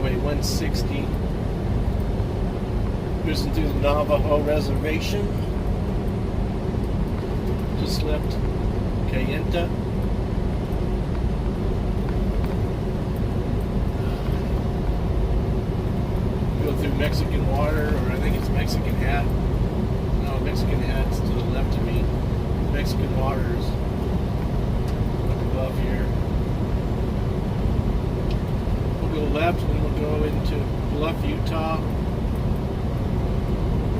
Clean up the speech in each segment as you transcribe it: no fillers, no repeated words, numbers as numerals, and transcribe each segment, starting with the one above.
Highway 160. Cruising through the Navajo Reservation. Just left Kayenta. Go through Mexican water, or I think it's Mexican Hat. No, Mexican Hat's to the left of me. Mexican waters up above here. We'll go left and we'll go into Bluff, Utah,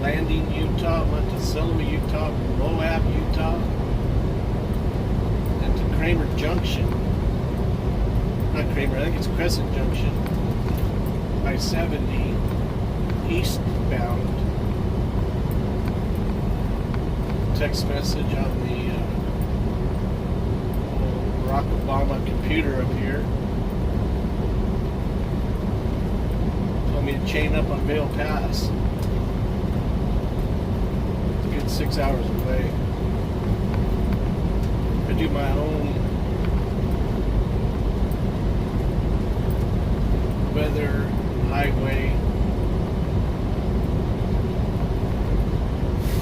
Landing, Utah, Monticello, Utah, Moab, Utah, and to Kramer Junction. Not Kramer, I think it's Crescent Junction. I-70 eastbound. Text message on the Barack Obama computer up here. Told me to chain up on Vail Pass. It's a good 6 hours away. I do my own weather, highway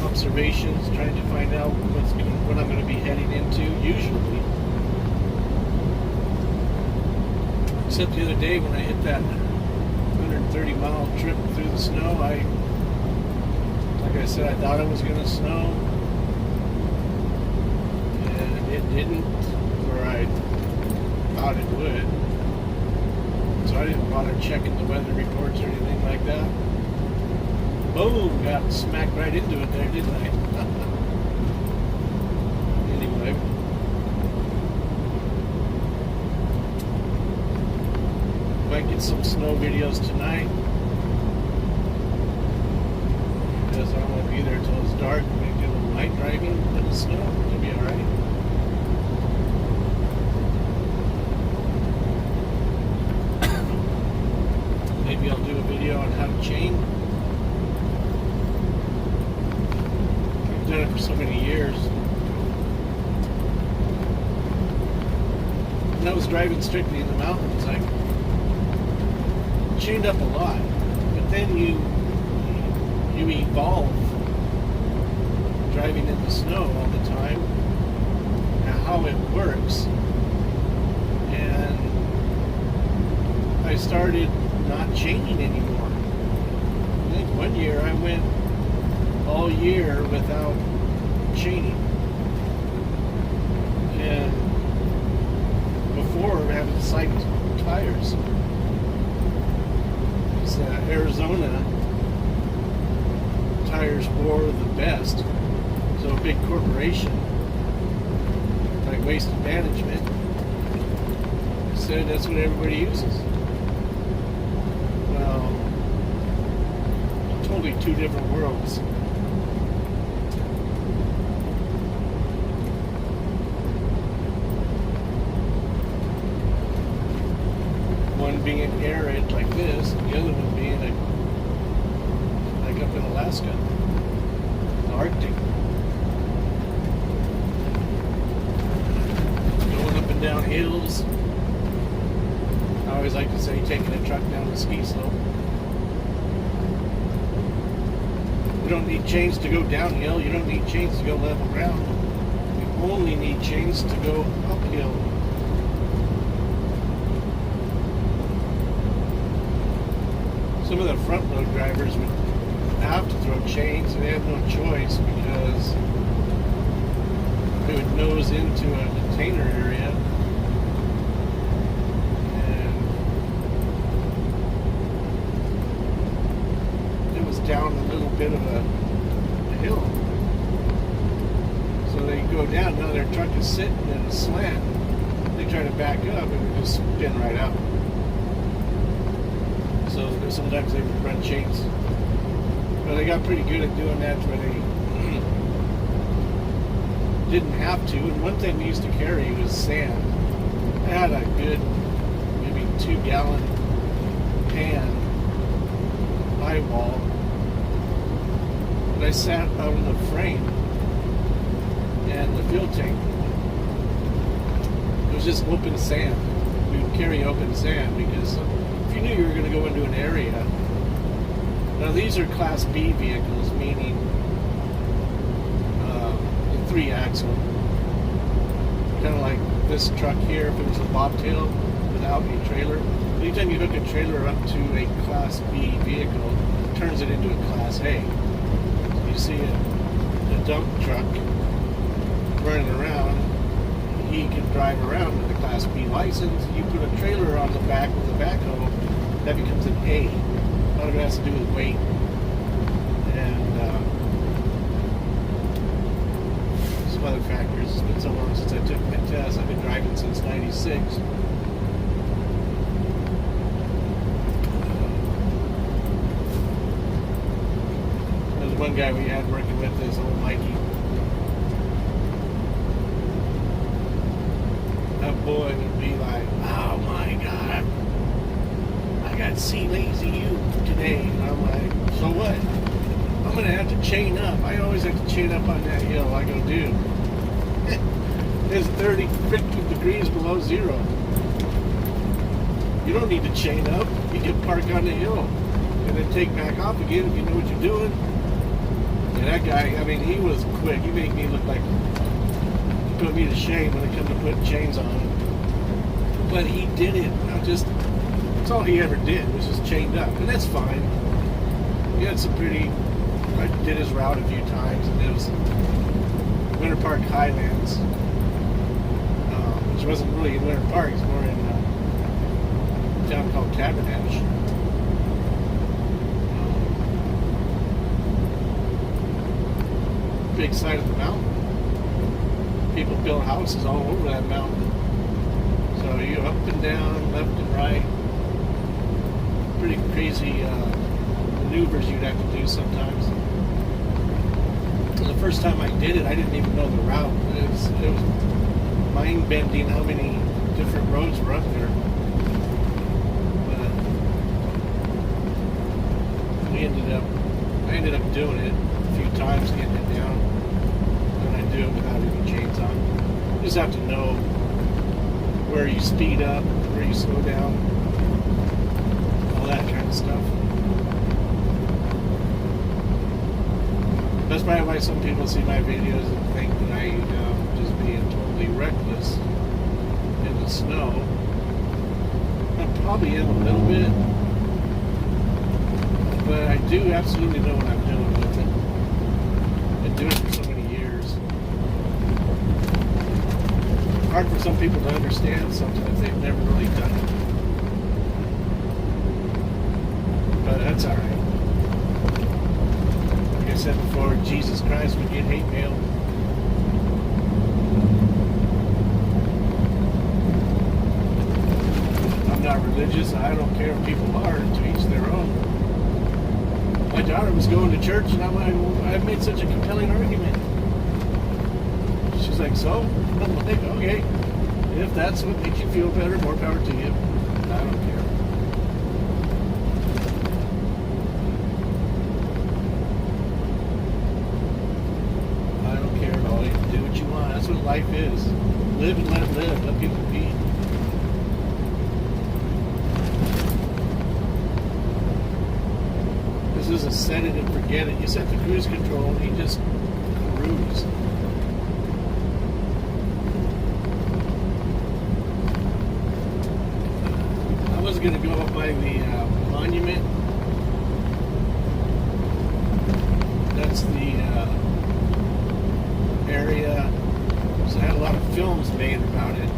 observations, trying to find out what I'm going to be heading into, usually. Except the other day when I hit that 130-mile trip through the snow, like I said, I thought it was going to snow, and it didn't, or I thought it would. So I didn't bother checking the weather reports or anything like that. Boom! Got smacked right into it there, didn't I? Anyway. Might get some snow videos tonight. Because I don't want to be there until it's dark. Maybe do a little night driving in the snow. It'll be alright. Maybe I'll do a video on how to chain. I've done it for so many years. When I was driving strictly in the mountains, I chained up a lot. But then you evolve driving in the snow all the time and how it works. And I started not chaining anymore. I think one year I went all year without chaining. And before having cycled tires. Because Aridzona tires wore the best. So a big corporation like Waste Management said that's what everybody uses. Well, totally two different worlds. One being arid like this, and the other one being like up in Alaska, the Arctic. Going up and down hills. I always like to say taking a truck down the ski slope. You don't need chains to go downhill. You don't need chains to go level ground. You only need chains to go uphill. Some of the front load drivers would have to throw chains, and they have no choice because they would nose into a container area. Down a little bit of a hill. So they go down, now their truck is sitting in a slant. They try to back up and it just spin right out. So sometimes they would run chains. But they got pretty good at doing that where they didn't have to. And one thing we used to carry was sand. I had a good, maybe 2-gallon pan high wall. But I sat out in the frame and the fuel tank. It was just open sand. We would carry open sand because if you knew you were going to go go into an area. Now these are Class B vehicles, meaning the 3-axle. Kind of like this truck here, if it was a bobtail without a trailer. Anytime you hook a trailer up to a Class B vehicle, it turns it into a Class A. So you see a dump truck running around, he can drive around with a Class B license. You put a trailer on the back with a backhoe, that becomes an A. A lot of it has to do with weight. And some other factors. It's been so long since I took my test. I've been driving since '96. There's one guy we had working with this old Mikey. That boy would be like, oh my God, I got C lazy U today. And I'm like, so what? I'm going to have to chain up. I always have to chain up on that hill. I go, dude, it's 30, 50 degrees below zero. You don't need to chain up. You can park on the hill and then take back off again if you know what you're doing. And that guy, I mean, he was quick. He made me look like, he put me to shame when it come to putting chains on. But he did it. That's all he ever did was just chained up. And that's fine. He had some pretty, I did his route a few times, and it was Winter Park Highlands, which wasn't really in Winter Park, it's more in a town called Tabernash. Big side of the mountain. People build houses all over that mountain. So you up and down, left and right. Pretty crazy maneuvers you'd have to do sometimes. The first time I did it, I didn't even know the route. It was mind-bending how many different roads were up there. But I ended up doing it a few times, getting it down. And I do it without any chains on. You just have to know where you speed up, where you slow down, all that kind of stuff. That's probably why some people see my videos and think that I just being totally reckless in the snow. I probably am a little bit, but I do absolutely know what I'm doing with it. I've been doing it for so many years. Hard for some people to understand sometimes. They've never really done it. But that's alright. Like I said before, Jesus Christ would get hate mail. I'm not religious. I don't care if people are, to each their own. My daughter was going to church, and I'm like, well, I've made such a compelling argument. She's like, so? I'm like, okay. If that's what makes you feel better, more power to you. I don't care. I don't care at all. You can do what you want. That's what life is. Live and let it live. Let people be. This is a set it and forget it. You set the cruise control and you just cruise. I was going to go up by the monument. That's the area. So I had a lot of films made about it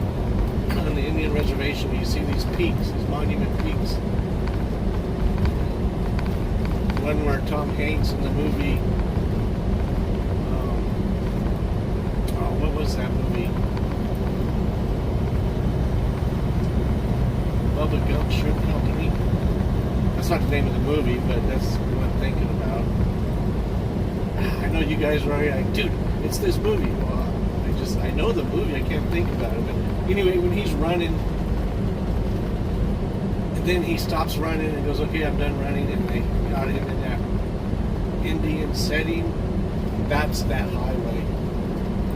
on the Indian reservation. You see these peaks, these monument peaks. One where Tom Hanks in the movie, what was that movie? Bubba Gump Shrimp Company. That's not the name of the movie, but that's what I'm thinking about. I know you guys are already like, dude, it's this movie. Well, I know the movie, I can't think about it. But anyway, when he's running, and then he stops running and goes, okay, I'm done running, and they got him in that Indian setting, that's that highway.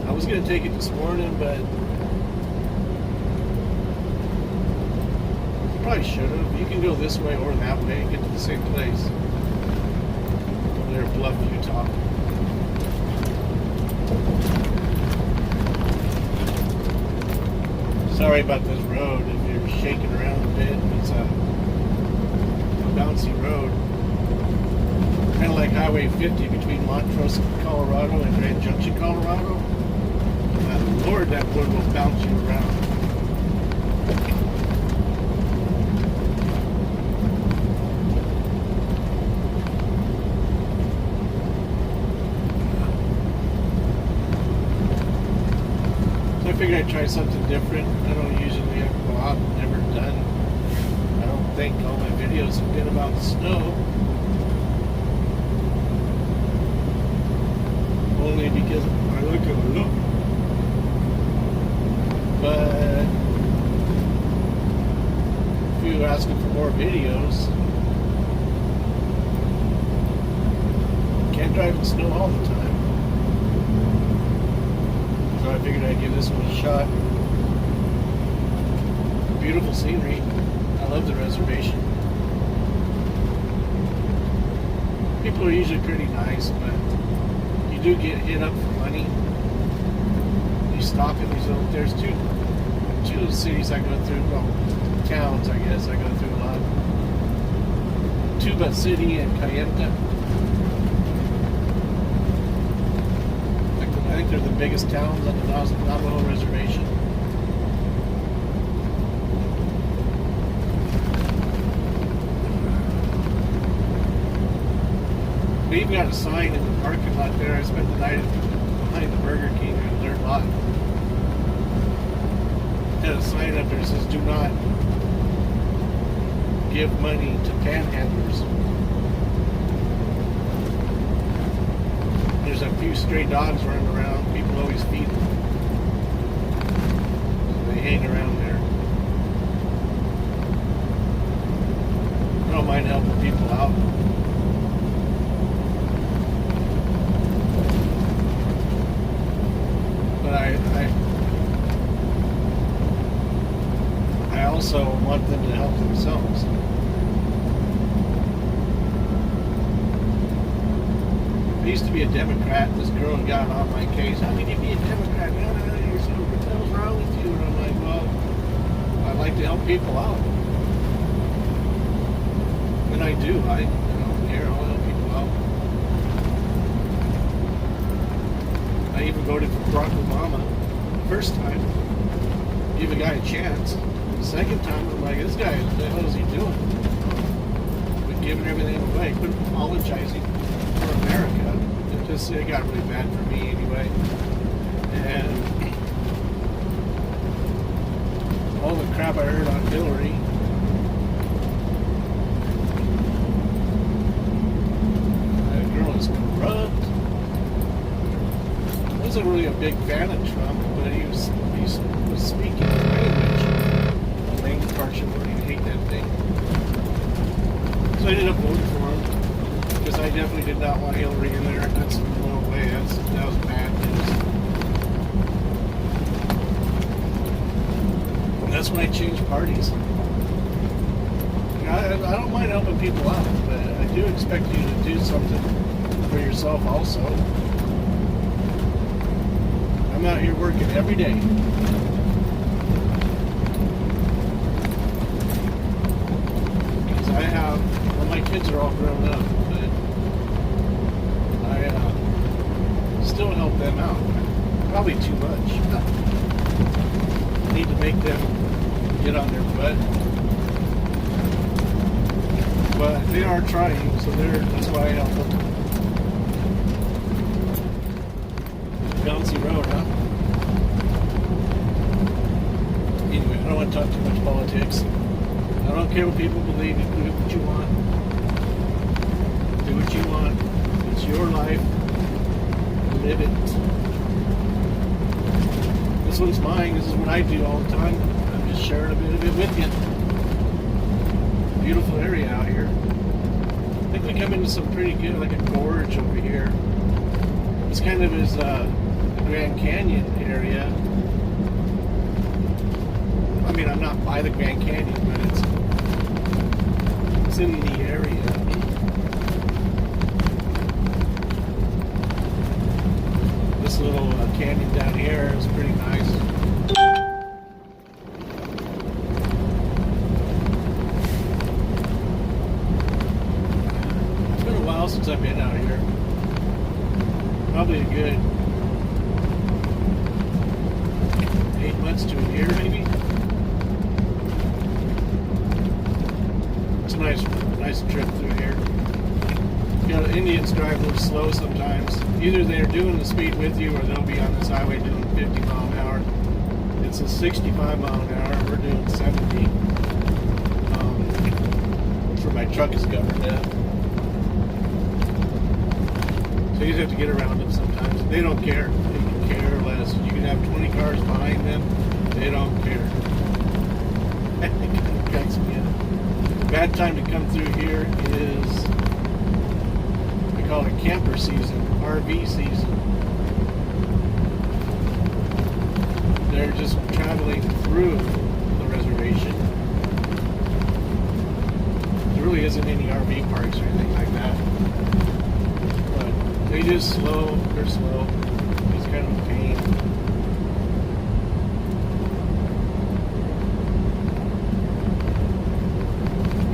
I was going to take it this morning, but Probably should have. You can go this way or that way and get to the same place. Over there, Bluff, Utah. Sorry about this road if you're shaking around a bit. It's a bouncy road. Kind of like Highway 50 between Montrose, Colorado and Grand Junction, Colorado. Lord, that road will bounce you around. So I figured I'd try something different. I don't usually go out, never done. I don't think all my videos have been about snow. Only because I look at a look. But if you're asking for more videos, can't drive in snow all the time. So I figured I'd give this one a shot. Beautiful scenery. I love the reservation. People are usually pretty nice, but you do get hit up for money. You stop in these little, there's two cities I go through, well, towns I guess I go through a lot. Tuba City and Cayenta. I think they're the biggest towns on the Navajo Reservation. We even got a sign in the parking lot there. I spent the night behind the Burger King in their lot. Had a sign up there that says, "Do not give money to panhandlers." There's a few stray dogs running around. People always feed them. So they hang around there. I don't mind helping people out. But I also want them to help themselves. I used to be a Democrat. This girl got on my case. How can you be a Democrat? No, you're so, what the hell's wrong with you? And I'm like, well, I like to help people out. And I do. I don't care. I'll help people out. I even voted for Barack Obama the first time. Give a guy a chance. The second time, I'm like, this guy, what the hell is he doing? Quit giving everything away. Quit apologizing for America. It got really bad for me anyway. And all the crap I heard on Hillary. That girl is corrupt. I wasn't really a big fan of Trump, but he was speaking his language. The language part should really hate that thing. So I ended up voting for him. Because I definitely did not want Hillary in there. That's no way. That was bad news. And that's when I changed parties. I don't mind helping people out, but I do expect you to do something for yourself also. I'm out here working every day. Because well, my kids are all grown up. Still help them out. Probably too much. I need to make them get on their butt. But they are trying, so that's why I help them. Bouncy road, huh? Anyway, I don't want to talk too much politics. I don't care what people believe. You do what you want. Do what you want. It's your life. Live it. This one's mine. This is what I do all the time. I'm just sharing a bit of it with you. Beautiful area out here. I think we come into some pretty good, like a gorge over here. It's kind of his the Grand Canyon area. I mean, I'm not by the Grand Canyon, but in the area. This little canyon down here is pretty nice. It's been a while since I've been out here. Probably a good 8 months to a year, maybe. It's a nice trip through here. You know, Indians drive a little slow sometimes. Either they're doing the speed with you, or they'll be on this highway doing 50 mile an hour. It's a 65 mile an hour. We're doing 70. That's where my truck is governed at. So you just have to get around them sometimes. They don't care. They can care less. You can have 20 cars behind them. They don't care. It cracks me up. The bad time to come through here is, we call it camper season, RV season. They're just traveling through the reservation. There really isn't any RV parks or anything like that. But they just slow, they're slow. It's kind of a pain.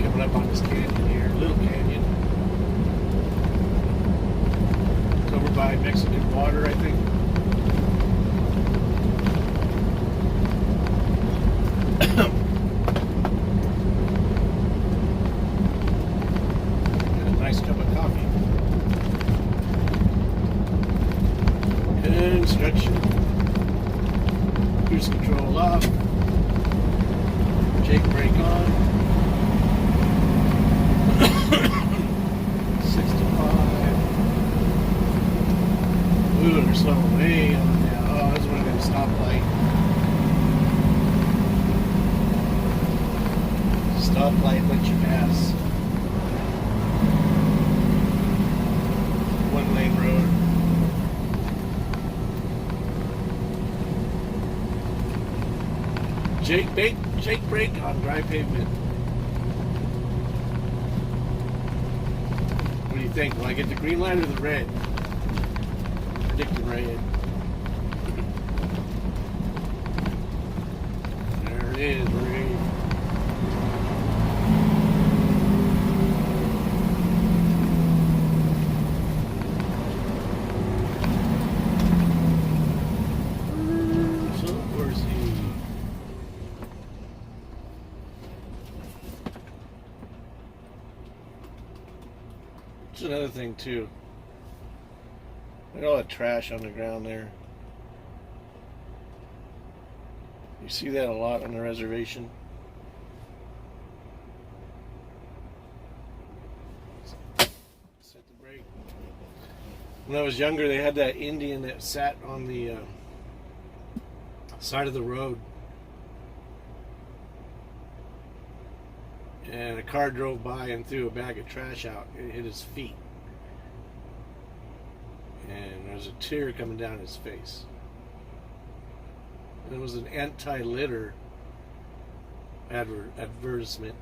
Coming up on this canyon here, little canyon. It's over by Mexican water, I think. And a nice cup of coffee. Construction. Cruise control off. Jake brake on. 65. Ooh, they're slowing way on now. Oh, this is one of them stoplight. Stoplight lets you pass. One lane road. Jake brake on dry pavement. What do you think? Will I get the green light or the red? Predict the red. There it is, red. That's another thing too. Look at all that trash on the ground there. You see that a lot on the reservation. Set the brake. When I was younger, they had that Indian that sat on the side of the road. And a car drove by and threw a bag of trash out. It hit his feet. And there was a tear coming down his face. And it was an anti-litter advertisement.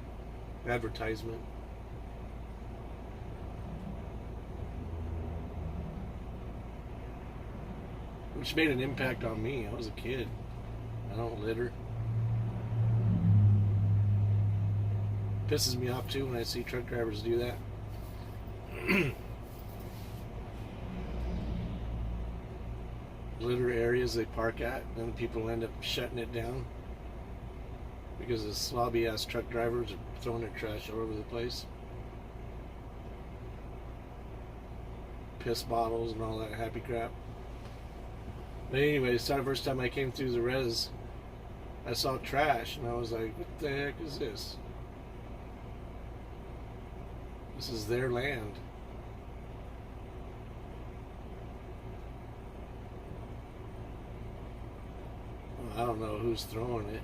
Which made an impact on me. I was a kid. I don't litter. Pisses me off too when I see truck drivers do that. Litter areas they park at, and then people end up shutting it down because the slobby ass truck drivers are throwing their trash all over the place. Piss bottles and all that happy crap. But anyway, it's the first time I came through the res, I saw trash and I was like, what the heck is this? This is their land. Well, I don't know who's throwing it.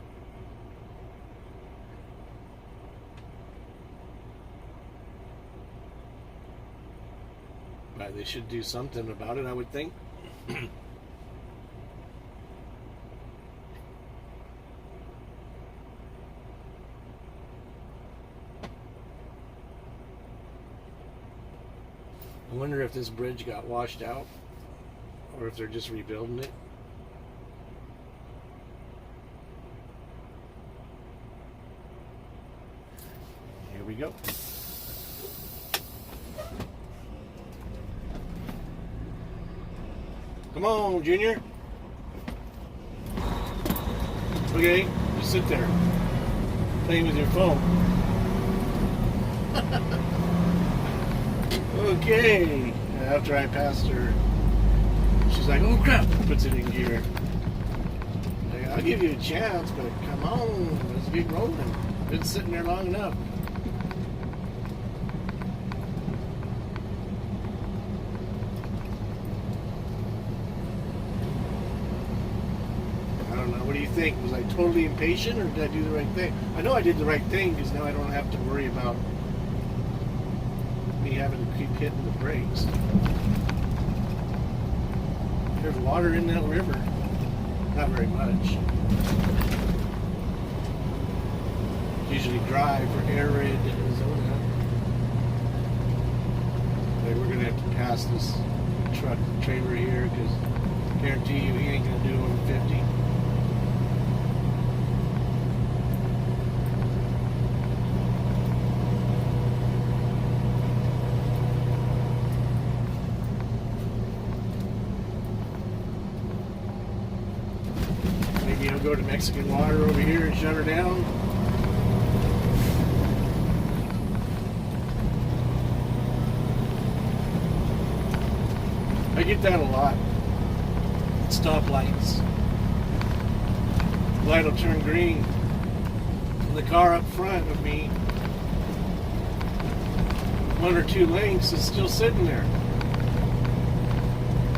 But they should do something about it, I would think. I wonder if this bridge got washed out or if they're just rebuilding it. Here we go. Come on, Junior. Okay, you sit there, playing with your phone. Okay. After I passed her, she's like, "Oh crap!" Puts it in gear. Like, I'll give you a chance, but come on, let's get rolling. Been sitting there long enough. What do you think? Was I totally impatient, or did I do the right thing? I know I did the right thing because now I don't have to worry about me having to keep hitting the brakes. There's water in that river. Not very much. Usually dry for arid Arizona. Okay, we're going to have to pass this truck trailer here because I guarantee you he ain't going to do over 50. Go to Mexican water over here and shut her down. I get that a lot. Stoplights. Light will turn green. And the car up front of me, 1 or 2 lengths, is still sitting there.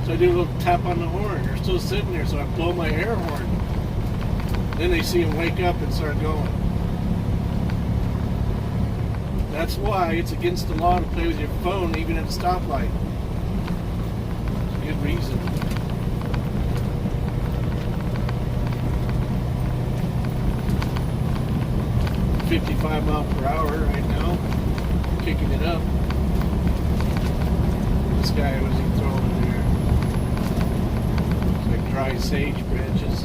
So I do a little tap on the horn. They're still sitting there, so I blow my air horn. Then they see him wake up and start going. That's why it's against the law to play with your phone even at a stoplight. Good reason. $55 miles per hour right now. Kicking it up. This guy wasn't throwing in there. It's like dry sage branches.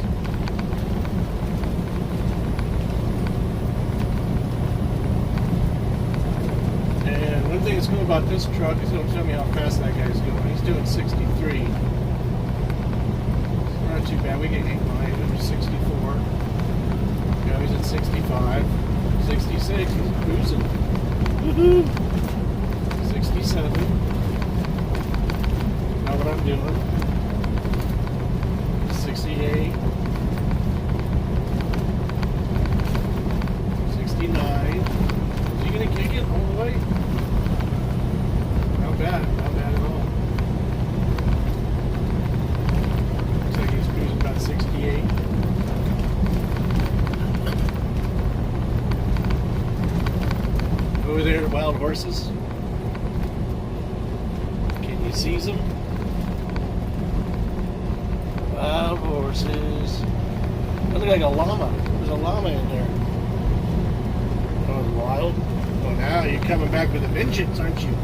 One thing that's cool about this truck is it'll tell me how fast that guy's going. He's doing 63. It's not too bad. We get 8 miles. We were 64. Now he's at 65. 66. He's cruising. Woohoo! 67. Not what I'm doing. 68. 69. Is he going to kick it all the way? Not bad at all. Looks like he's cruising about 68. Over there, the wild horses. Can you see them? Wild horses. That looks like a llama. There's a llama in there. Oh, wild. Oh, now you're coming back with a vengeance, aren't you?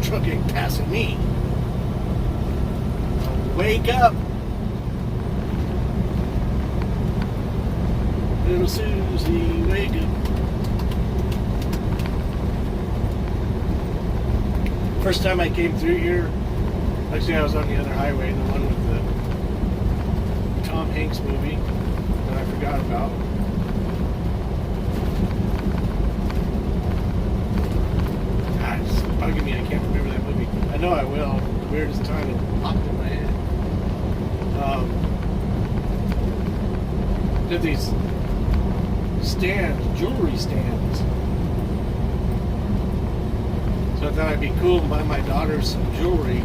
Truck ain't passing me. Wake up, little Susie, wake up. First time I came through here, actually I was on the other highway, the one with the Tom Hanks movie that I forgot about. It's bugging me, I can't remember that movie. I know I will. The weirdest time it popped in my head. Did these stands, jewelry stands. So I thought it'd be cool to buy my daughter some jewelry.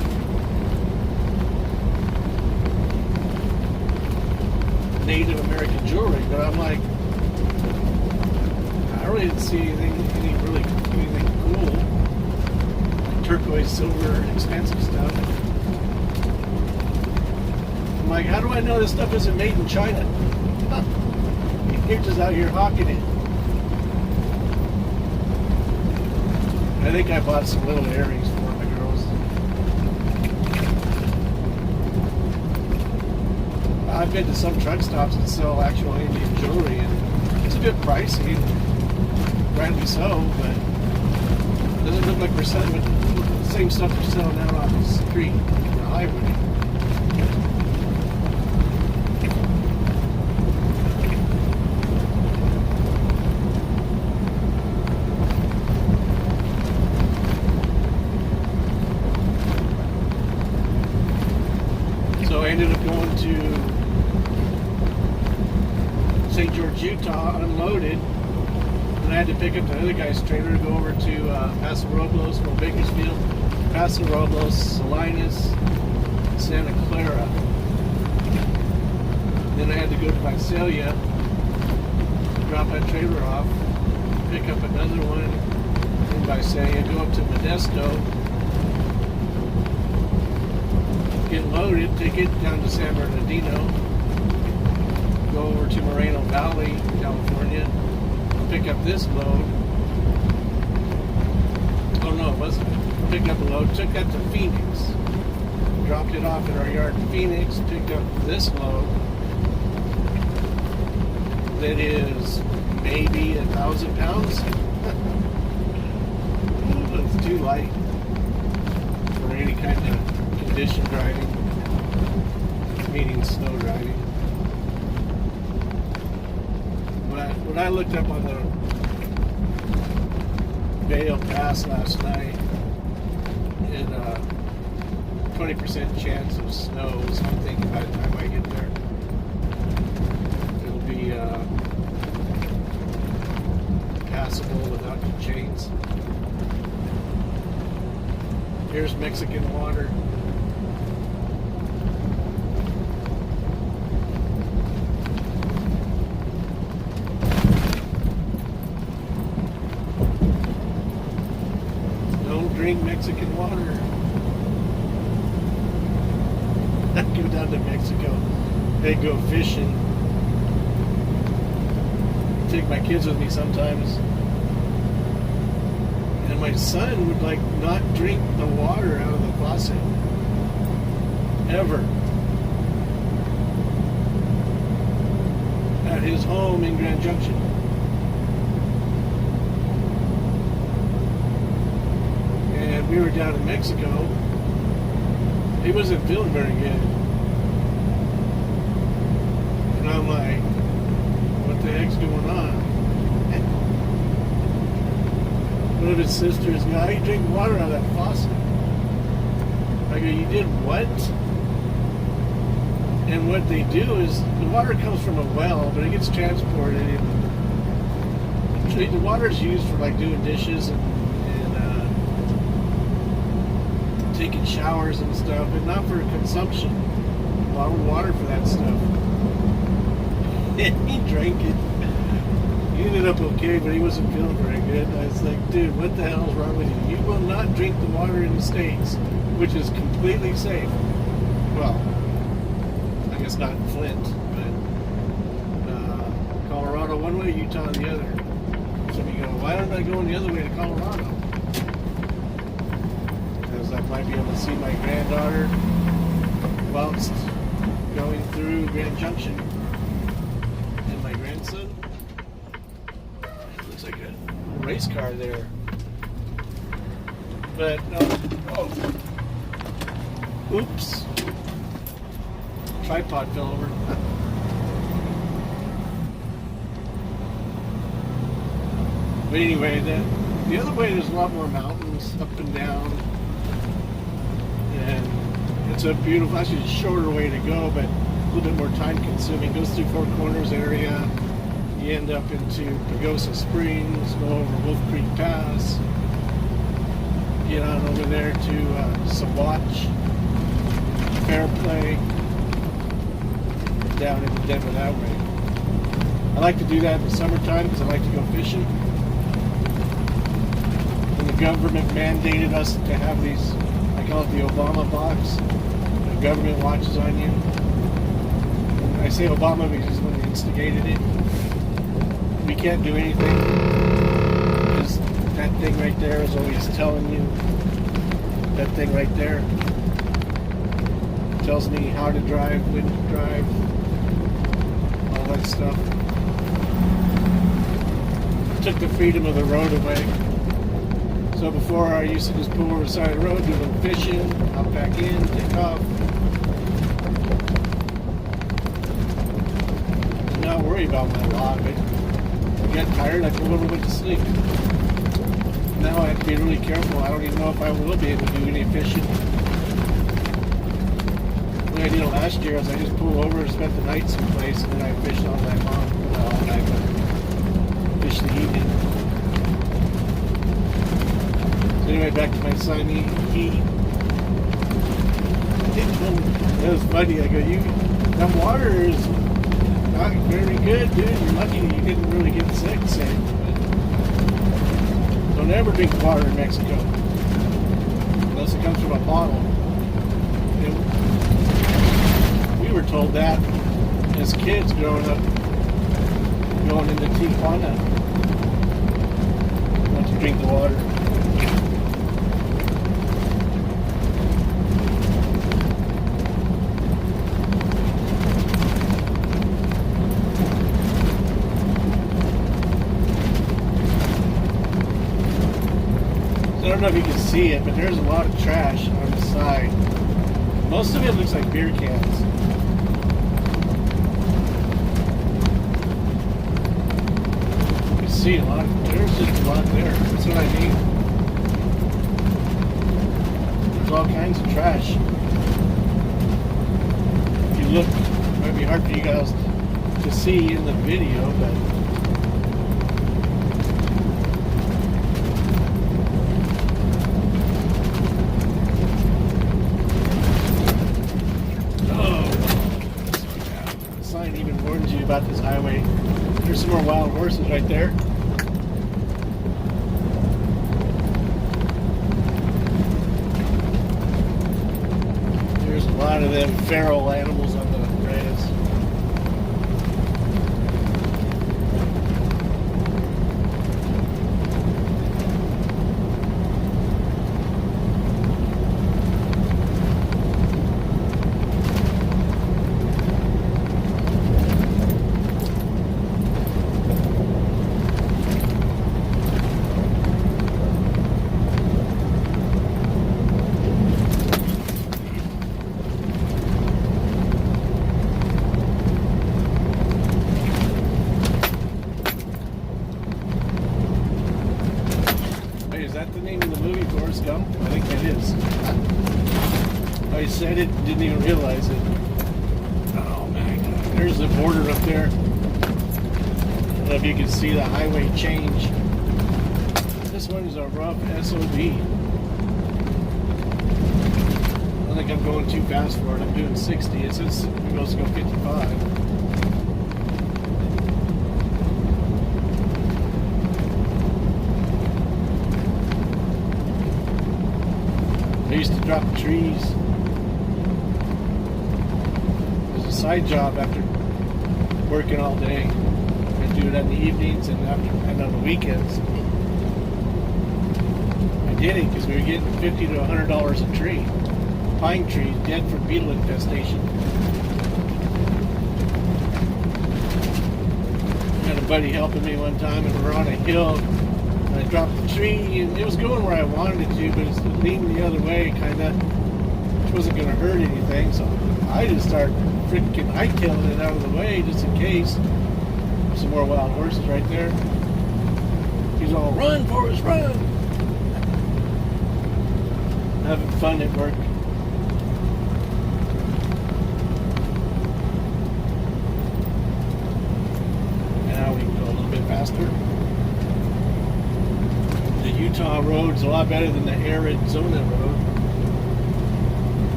Native American jewelry, but I'm like, I really didn't see anything cool. Turquoise, silver, expensive stuff. I'm like, how do I know this stuff isn't made in China? You're just out here hawking it. think I bought some little earrings for my girls. I've been to some truck stops that sell actual Indian jewelry, and it's a bit pricey, rightly so, but it doesn't look like we're selling the same stuff they're selling out on the street, the highway. So I ended up going to St. George, Utah, unloaded, and I had to pick up the other guy's trailer to go over to Paso Robles from Bakersfield, Paso Robles, Salinas, Santa Clara. Then I had to go to Visalia, drop that trailer off, pick up another one in Visalia, go up to Modesto, get loaded, take it down to San Bernardino, go over to Moreno Valley, California, pick up this load. Oh no, it wasn't. Pick up a load, took that to Phoenix, dropped it off at our yard in Phoenix, picked up this load that is maybe 1,000 pounds. It's too light for any kind of condition driving, meaning snow driving. But when I looked up on the Vail Pass last night, it 20% chance of snow, so I'm thinking by the time I get there, it'll be passable without the chains. Here's Mexican water. Don't drink Mexican water. I go down to Mexico. They go fishing. Take my kids with me sometimes. And my son would like not drink the water out of the faucet. Ever. At his home in Grand Junction. And we were down in Mexico. He wasn't feeling very good. And I'm like, what the heck's going on? One of his sisters go, how you drink water out of that faucet? I go, you did what? And what they do is, the water comes from a well, but it gets transported. The water is used for like doing dishes and taking showers and stuff, but not for consumption. Bottled water for that stuff. And he drank it. He ended up okay, but he wasn't feeling very good. I was like, dude, what the hell is wrong with you? You will not drink the water in the States, which is completely safe. Well, I guess not in Flint, but Colorado one way, Utah the other. So you go, why aren't I going the other way to Colorado? Because I might be able to see my granddaughter whilst going through Grand Junction. And my grandson. Looks like a race car there. But no. Oh. Oops. Tripod fell over. But anyway, the other way there's a lot more mountains up and down. And it's a beautiful, actually a shorter way to go, but a little bit more time consuming. Goes through Four Corners area. You end up into Pagosa Springs, go over Wolf Creek Pass. Get on over there to Saguache, Fairplay, down into Denver that way. I like to do that in the summertime because I like to go fishing. When the government mandated us to have these, I call it the Obama box. The government watches on you. And I say Obama because when they instigated it, we can't do anything because to that thing right there is always telling you. That thing right there tells me how to drive, when to drive, all that stuff. Took the freedom of the road away. So before I used to just pull over the side of the road, do a little fishing, hop back in, take off. Not worry about my log. I get tired, I pull over and went to sleep. Now I have to be really careful. I don't even know if I will be able to do any fishing. The way I did it last year is I just pulled over and spent the night someplace, and then I fished all night long. Well, all night, but fish the evening. So anyway, back to my son. It was funny. I go, that water is not very good, dude. You're lucky you didn't really get sick, say. Don't ever drink water in Mexico unless it comes from a bottle. We were told that as kids growing up, going into Tijuana, not to drink the water. I don't know if you can see it, but there's a lot of trash on the side. Most of it looks like beer cans. You can see there's just a lot there. That's what I mean. There's all kinds of trash. If you look, it might be hard for you guys to see in the video, but about this highway. There's some more wild horses right there. There's a lot of them feral animals on the grass. Is that the name of the movie, Forrest Gump? I think that is. I said it, didn't even realize it. Oh my God. There's the border up there. I don't know if you can see the highway change. This one is a rough SOB. I think I'm going too fast for it. I'm doing 60. It says we're supposed to go 55. I used to drop the trees. There's a side job after working all day. I do it in the evenings and on the weekends. I did it because we were getting $50 to $100 a tree. Pine trees dead from beetle infestation. I had a buddy helping me one time, and we were on a hill. I dropped the tree, and it was going where I wanted it to, but it's leaning the other way, kind of, which wasn't going to hurt anything. So I just started freaking hightailing it out of the way, just in case. Some more wild horses right there. He's all, "Run, Forrest, run!" Having fun at work. Now we can go a little bit faster. The Utah road's a lot better than the Aridzona road.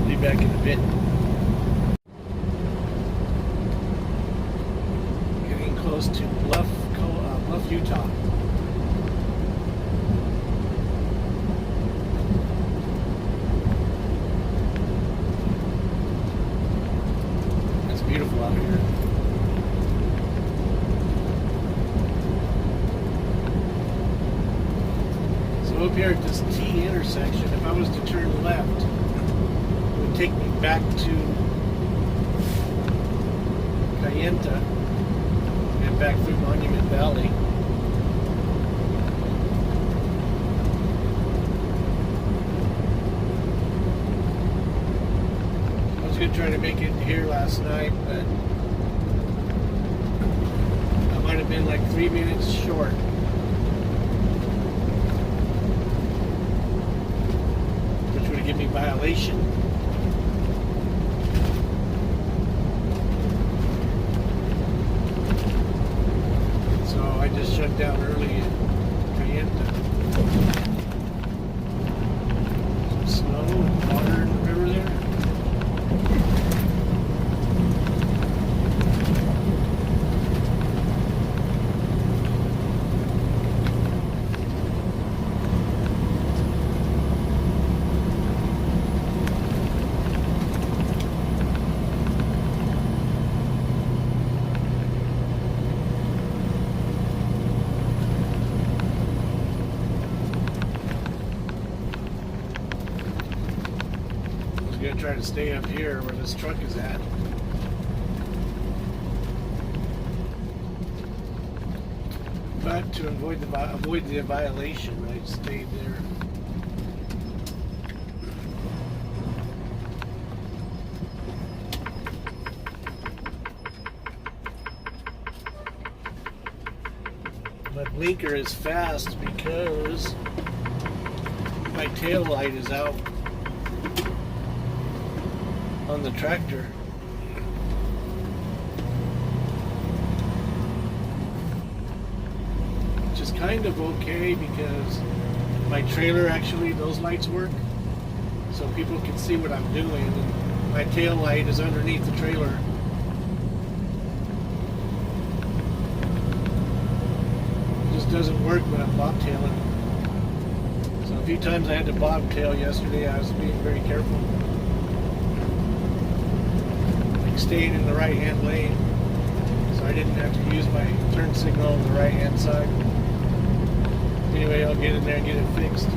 Be back in a bit. Getting close to Bluff, Utah. It's beautiful out here. here at this T intersection, if I was to turn left, it would take me back to Cayenta and back through Monument Valley. I was going to try to make it here last night, but I might have been like 3 minutes short. Which would give me violation. So I just shut down early in Cayenta. Some snow and water in the river there. Try to stay up here where this truck is at. But to avoid the violation, I stayed there. My blinker is fast because my tail light is out on the tractor. Which is kind of okay because my trailer, actually those lights work so people can see what I'm doing, and my tail light is underneath the trailer. It just doesn't work when I'm bobtailing. So a few times I had to bobtail yesterday. I was being very careful, staying in the right-hand lane, so I didn't have to use my turn signal on the right-hand side. Anyway, I'll get in there and get it fixed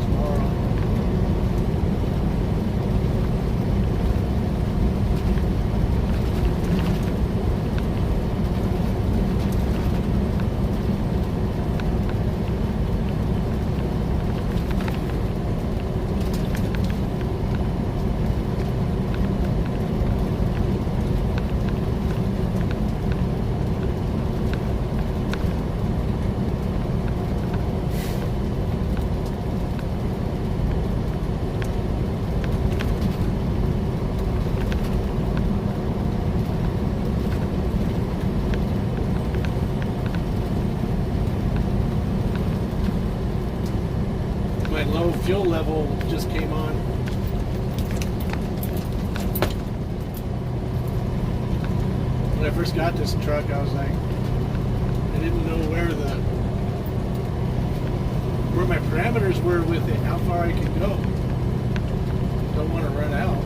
tomorrow. Low fuel level just came on. When I first got this truck, I was like, I didn't know where my parameters were with it, how far I could go. Don't want to run out.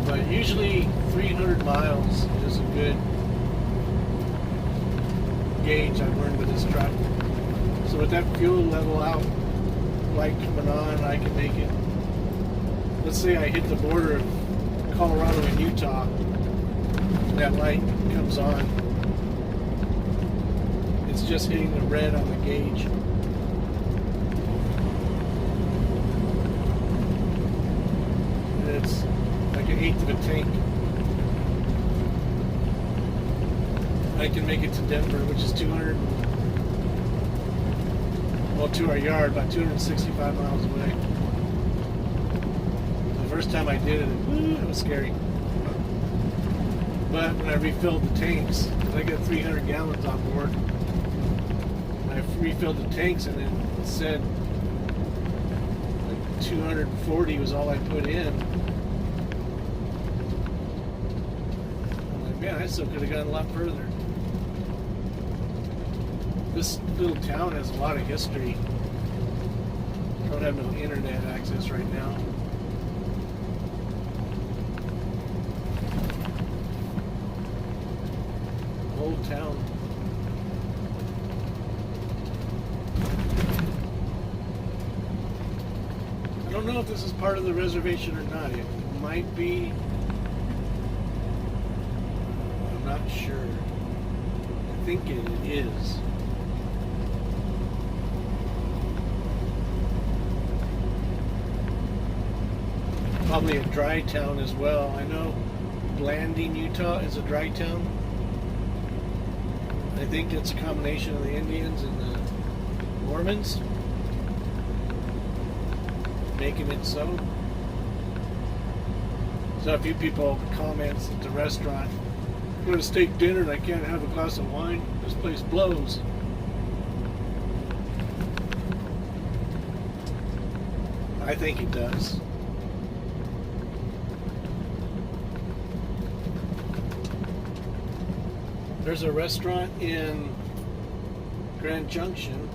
But usually 300 miles is a good gauge I've learned with this truck. So with that fuel level out, light coming on, I can make it. Let's say I hit the border of Colorado and Utah, that light comes on. It's just hitting the red on the gauge. And it's like an eighth of a tank. I can make it to Denver, which is 200, well, to our yard, about 265 miles away. The first time I did it was scary. But when I refilled the tanks, because I got 300 gallons on board, I refilled the tanks and then it said like 240 was all I put in. I'm like, man, I still could have gone a lot further. This little town has a lot of history. I don't have no internet access right now. old town. I don't know if this is part of the reservation or not. It might be. I'm not sure. I think it is. Probably a dry town as well. I know Blanding, Utah is a dry town. I think it's a combination of the Indians and the Mormons making it so. So a few people comments at the restaurant, go to steak dinner and I can't have a glass of wine. This place blows. I think it does. There's a restaurant in Grand Junction.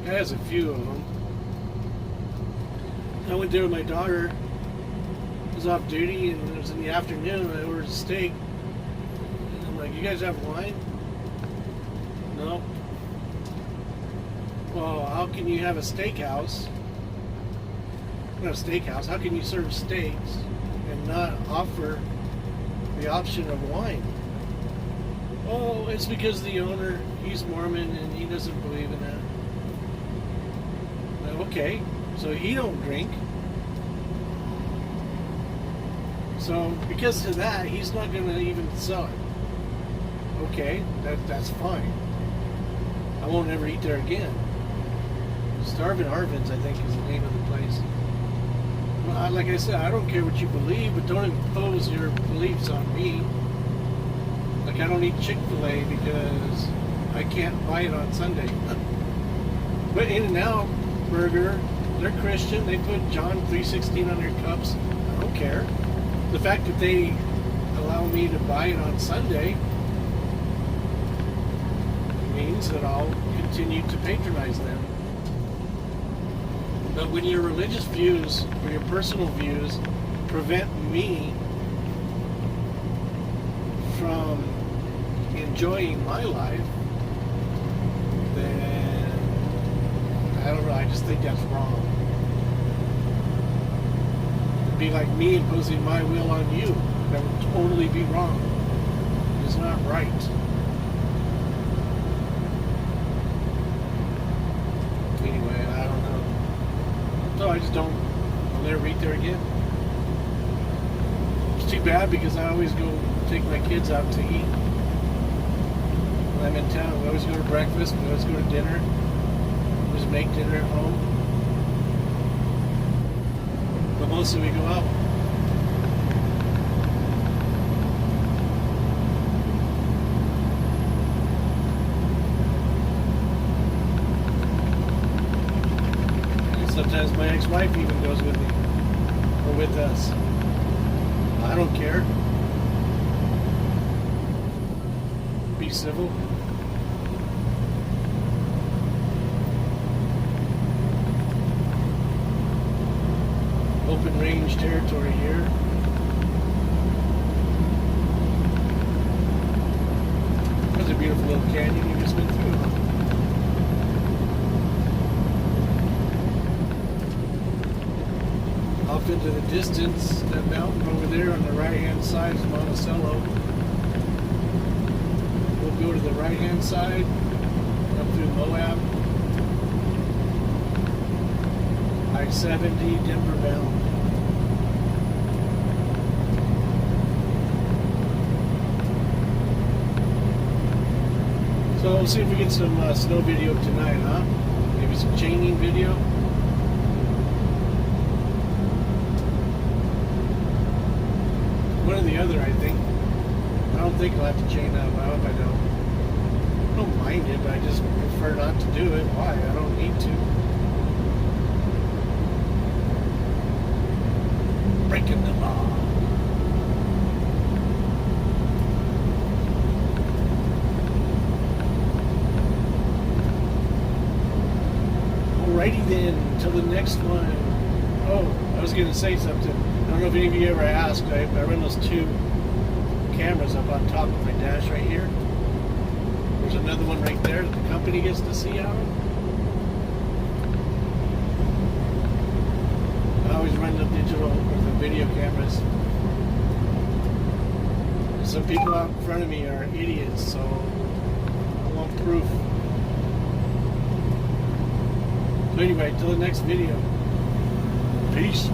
It has a few of them. I went there with my daughter. I was off duty and it was in the afternoon and I ordered a steak. And I'm like, you guys have wine? No. Well, how can you have a steakhouse? Not a steakhouse. How can you serve steaks and not offer the option of wine? Oh, it's because the owner, he's Mormon and he doesn't believe in that. Okay, so he don't drink. So because of that, he's not going to even sell it. Okay, that's fine. I won't ever eat there again. Starvin' Arvin's, I think, is the name of the place. Well, like I said, I don't care what you believe, but don't impose your beliefs on me. Like I don't eat Chick-fil-A because I can't buy it on Sunday. But In-N-Out Burger, they're Christian. They put John 3:16 on their cups. I don't care. The fact that they allow me to buy it on Sunday means that I'll continue to patronize them. But when your religious views or your personal views prevent me from enjoying my life, then I don't know, I just think that's wrong. It'd be like me imposing my will on you. That would totally be wrong. It's not right. Anyway, I don't know. So I just don't, I'll never eat there again. It's too bad because I always go take my kids out to eat. When I'm in town, we always go to breakfast, we always go to dinner. We always make dinner at home. But mostly we go out. Sometimes my ex-wife even goes with me, or with us. I don't care. Be civil. Open range territory here. There's a beautiful little canyon you just went through. Off into the distance, that mountain over there on the right-hand side is Monticello. We'll go to the right-hand side, up through Moab. I-70, Denver bound. So we'll see if we get some snow video tonight, huh? Maybe some chaining video. One or the other, I think. I don't think I'll have to chain up. I hope I don't. I don't mind it, but I just prefer not to do it. Why? I don't need to. Breaking the law. Alrighty then, until the next one. Oh, I was was going to say something. I don't know if any of you ever asked. I run those 2 cameras up on top of my dash right here. There's another one right there that the company gets to see out of. I always run the digital or the video cameras. Some people out in front of me are idiots, so I want proof. So anyway, till the next video. Peace.